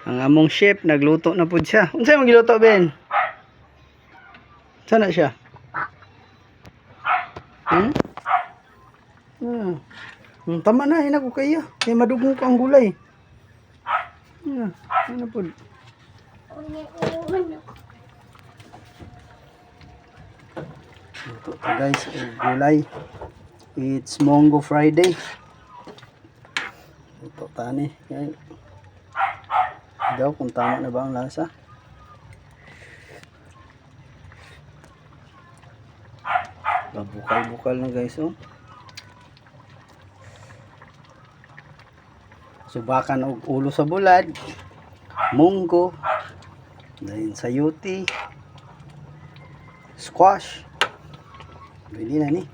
Ang among chef nagluto na pud siya. Unsay mo giluto, Ben? Sana siya? Hmm? Tama na, ina ko kaya. Kaya madugong ko ang gulay. Ano po? Ito guys, gulay. It's Mongo Friday. Ito tani. Daw kung tama na ba ang lasa. Bukal-bukal na guys, oh. Subakan og ulo sa bulad, munggo, dahil sayuti, squash. Pwede na ni.